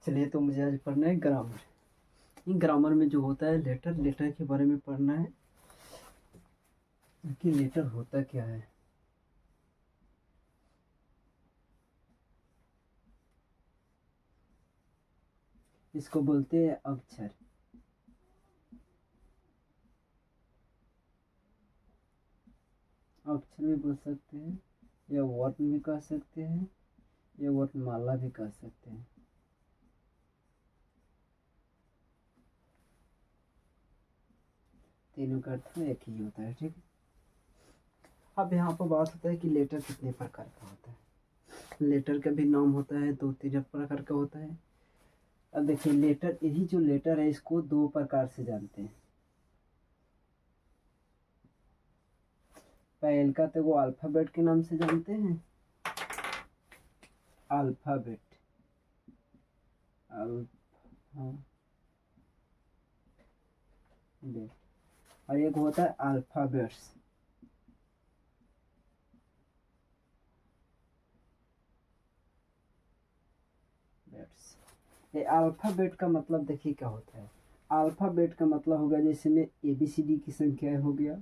चलिए, तो मुझे आज पढ़ना है ग्रामर। ग्रामर में जो होता है लेटर, लेटर के बारे में पढ़ना है कि लेटर होता क्या है। इसको बोलते हैं अक्षर। अक्षर भी बोल सकते हैं, या वर्ण भी कह सकते हैं, या वर्णमाला भी कह सकते हैं। तीनों का अर्थ एक ही होता है, ठीक है। अब यहाँ पर बात होता है कि लेटर कितने प्रकार का होता है। लेटर का भी नाम होता है, दो तीन प्रकार का होता है। अब देखिए, लेटर, यही जो लेटर है इसको दो प्रकार से जानते हैं। पहल का तो वो अल्फाबेट के नाम से जानते हैं, अल्फाबेट, अल्फाबेट। और एक होता है अल्फाबेट्स। ये अल्फाबेट का मतलब देखिए क्या होता है। अल्फाबेट का मतलब होगा जैसे में ABCD की संख्या हो गया,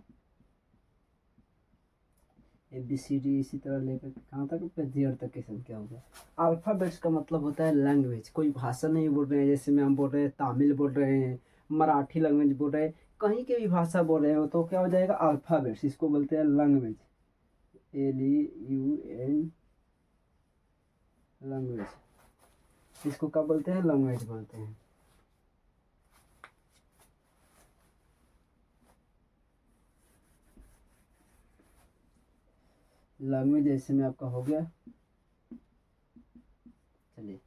ABCD, इसी तरह लेकर कहाँ तक, Z तक की संख्या हो गया। अल्फाबेट्स का मतलब होता है लैंग्वेज। कोई भाषा नहीं बोल रहे हैं, जैसे में हम बोल रहे हैं तमिल बोल रहे हैं, मराठी लैंग्वेज बोल रहे हैं, कहीं की भी भाषा बोल रहे हो तो क्या हो जाएगा, अल्फाबेट्स। इसको बोलते हैं लैंग्वेज, LEUN, लैंग्वेज। इसको क्या बोलते हैं, लैंग्वेज बोलते हैं। लैंग्वेज ऐसे में आपका हो गया। चलिए,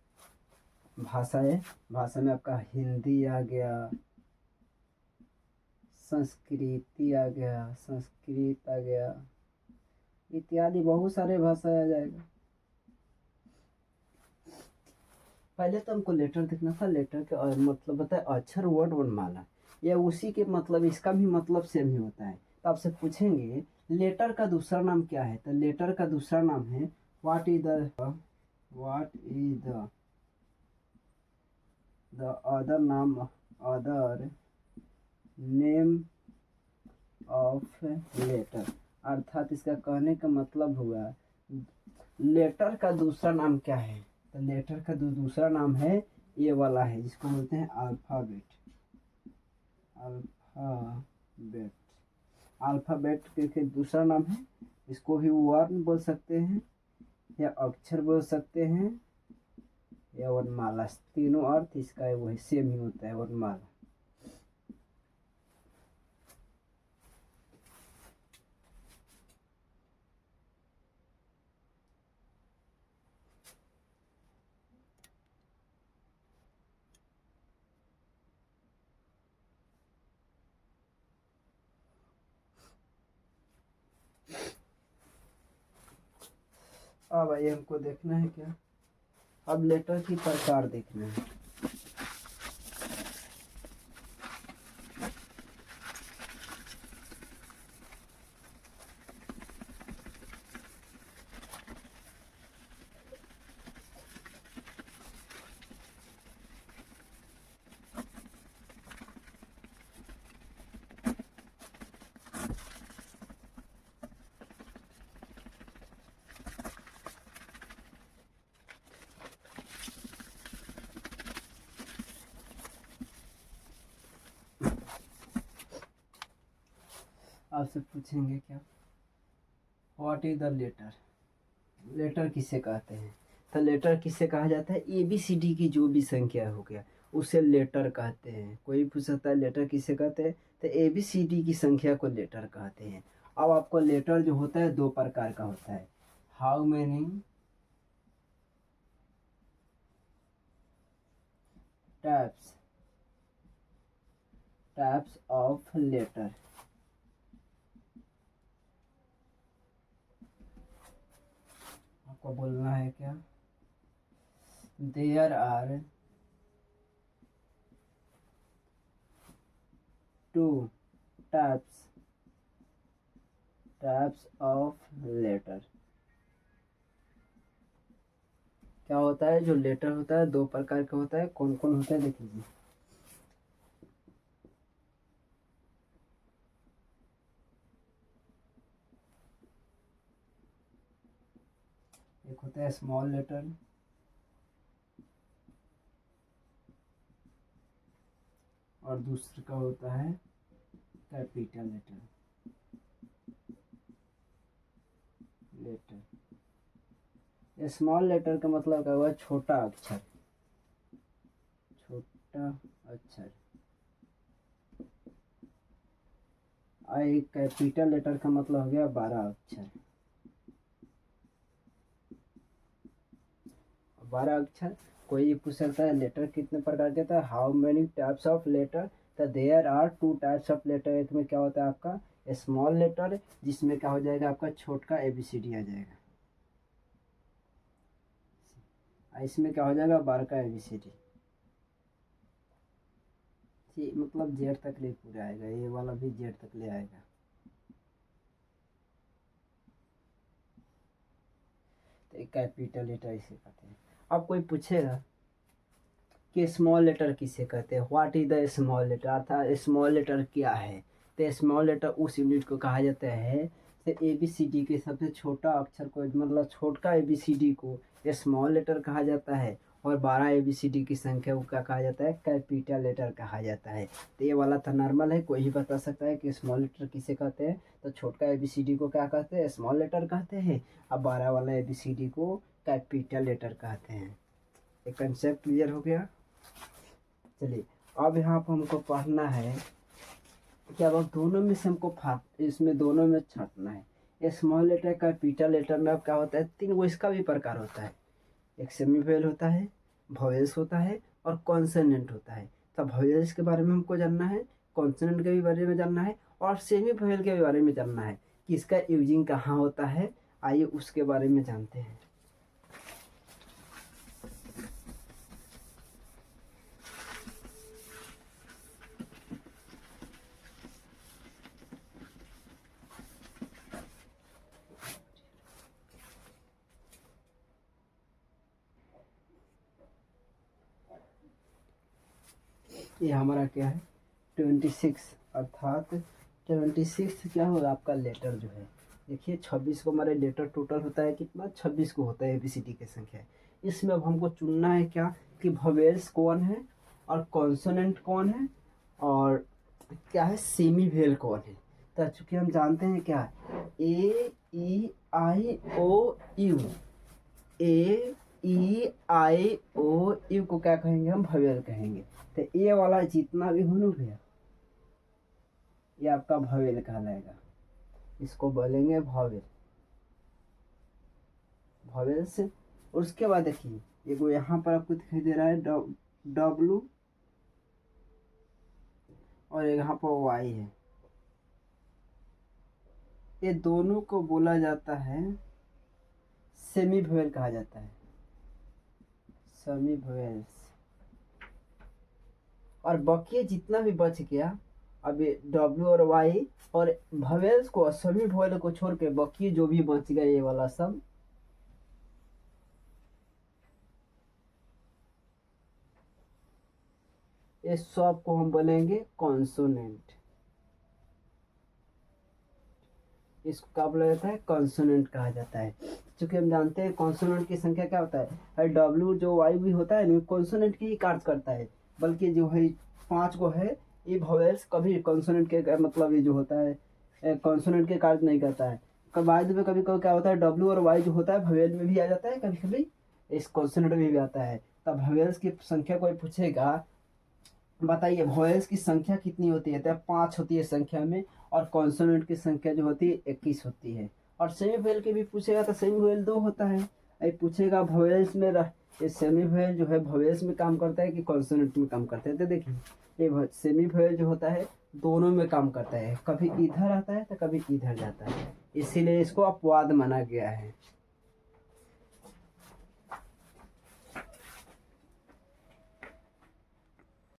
भाषा है, भाषा में आपका हिंदी आ गया, संस्कृति आ गया, संस्कृत आ गया, इत्यादि बहुत सारे भाषा आ जाएगा। पहले तो हमको लेटर देखना था। लेटर के मतलब होता है अक्षर, वर्ड, वर्णमाला। या उसी के मतलब, इसका भी मतलब सेम ही होता है। तो आपसे पूछेंगे लेटर का दूसरा नाम क्या है, तो लेटर का दूसरा नाम है व्हाट इज द अदर नाम, अदर नेम ऑफ लेटर। अर्थात इसका कहने का मतलब हुआ लेटर का दूसरा नाम क्या है। तो लेटर का दूसरा नाम है ये वाला है, जिसको बोलते हैं अल्फाबेट। अल्फाबेट, अल्फाबेट के दूसरा नाम है। इसको भी वर्ण बोल सकते हैं, या अक्षर बोल सकते हैं, या वर्णमाला। तीनों अर्थ इसका वही सेम ही होता है, वर्णमाला। अब आइए, हमको देखना है क्या, अब लेटर की प्रकार देखना है। आपसे पूछेंगे क्या, what is the letter. Letter किसे कहते हैं, तो लेटर किसे कहा जाता है, ABCD की जो भी संख्या हो गया उसे लेटर कहते हैं। कोई पूछ सकता है लेटर किसे कहते हैं, तो ABCD की संख्या को लेटर कहते हैं। अब आपको लेटर जो होता है दो प्रकार का होता है। How many types, types of letter. आपको बोलना है क्या, there are two types, types of letter. क्या होता है, जो लेटर होता है दो प्रकार का होता है। कौन कौन होता है देख लीजिए। एक होता है स्मॉल लेटर, और दूसरा का होता है कैपिटल लेटर। स्मॉल लेटर का मतलब क्या हुआ, छोटा अक्षर, छोटा अक्षर। और एक कैपिटल लेटर का मतलब हो गया 12 अक्षर। 12 अक्षर। कोई पूछ सकता है लेटर कितने प्रकार के था, how many types of letter, तो there are 2 types of letter. एक में क्या होता है आपका स्मॉल लेटर, जिसमें क्या हो जाएगा आपका छोट का ABCD आ जाएगा। इसमें क्या हो जाएगा 12 का ABCD, मतलब जेड तक ले पूरा आएगा, ये वाला भी जेड तक ले आएगा। तो एक कैपिटल लेटर इसे कहते हैं। अब कोई पूछेगा कि स्मॉल लेटर किसे कहते हैं, what is the small letter, अर्थात स्मॉल लेटर क्या है। तो स्मॉल लेटर उस यूनिट को कहा जाता है ABCD के सबसे छोटा अक्षर को, मतलब छोटा ABCD को स्मॉल लेटर कहा जाता है। और 12 ABCD की संख्या को क्या कहा जाता है, कैपिटल लेटर कहा जाता है। तो ये वाला तो नॉर्मल है, कोई ही बता सकता है कि स्मॉल लेटर किसे कहते हैं। तो छोटा ABCD को क्या कहते हैं, स्मॉल लेटर कहते हैं। अब 12 वाला ABCD को कैपिटल लेटर कहते हैं। ये कंसेप्ट क्लियर हो गया। चलिए अब यहाँ पर हमको पढ़ना है कि अब दोनों में से हमको इसमें दोनों में छांटना है। ये स्मॉल लेटर कैपिटल लेटर में अब क्या होता है, 3 वो इसका भी प्रकार होता है। एक सेमी वोवेल होता है, वोवेल्स होता है, और कॉन्सोनेंट होता है। तो वोवेल्स के बारे में हमको जानना है, कॉन्सोनेंट के भी बारे में जानना है, और सेमी वोवेल के भी बारे में जानना है कि इसका यूजिंग कहाँ होता है। आइए उसके बारे में जानते हैं। ये हमारा क्या है 26, अर्थात 26 क्या होगा आपका लेटर जो है। देखिए 26 को हमारे लेटर टोटल होता है कितना, 26 को होता है ABCD की संख्या। इसमें अब हमको चुनना है क्या कि वोवेल्स कौन है, और कॉन्सोनेंट कौन है, और क्या है सेमी वोवेल कौन है। तो चूंकि हम जानते हैं क्या AEIOU, AEIOU को क्या कहेंगे हम, वोवेल कहेंगे। तो ये वाला जितना भी हो ना भैया, ये आपका वोवेल कहलाएगा। इसको बोलेंगे वोवेल, वोवेल से। और उसके बाद देखिए ये यहाँ पर आपको दिखाई दे रहा है W, और यहाँ पर Y है। ये दोनों को बोला जाता है सेमी वोवेल कहा जाता है, सेमी वोवेल्स। और बाकी जितना भी बच गया, अभी W और Y और वोवेल्स को, सभी वोवेल को छोड़ के बाकी जो भी बच गया ये वाला सब, इस सब को हम बोलेंगे कॉन्सोनेंट। इसको क्या बोला जाता है, कॉन्सोनेंट कहा जाता है। क्योंकि हम जानते हैं कॉन्सोनेंट की संख्या क्या होता है, W जो Y भी होता है कॉन्सोनेंट की ही कार्य करता है। बल्कि जो है 5 को है ये वोवेल्स कभी कॉन्सोनेंट के, मतलब ये जो होता है कॉन्सोनेंट के कार्य नहीं करता है। बाद में कभी कभी क्या होता है W और Y जो होता है वोवेल में भी आ जाता है, कभी कभी इस कॉन्सोनेंट में भी आता है। तब वोवेल्स की संख्या कोई पूछेगा, बताइए वोवेल्स की संख्या कितनी होती है, तो 5 होती है संख्या में, और कॉन्सोनेंट की संख्या जो होती है 21 होती है। और सेमी वोवेल के भी पूछेगा तो सेमी वोवेल 2 होता है। ये पूछेगा वोवेल्स में ये सेमी वोवेल जो है वोवेल्स में काम करता है कि कॉन्सोनेंट में काम करता है। तो देखिए ये सेमी वोवेल जो होता है दोनों में काम करता है, कभी इधर आता है तो कभी इधर जाता है, इसीलिए इसको अपवाद माना गया है।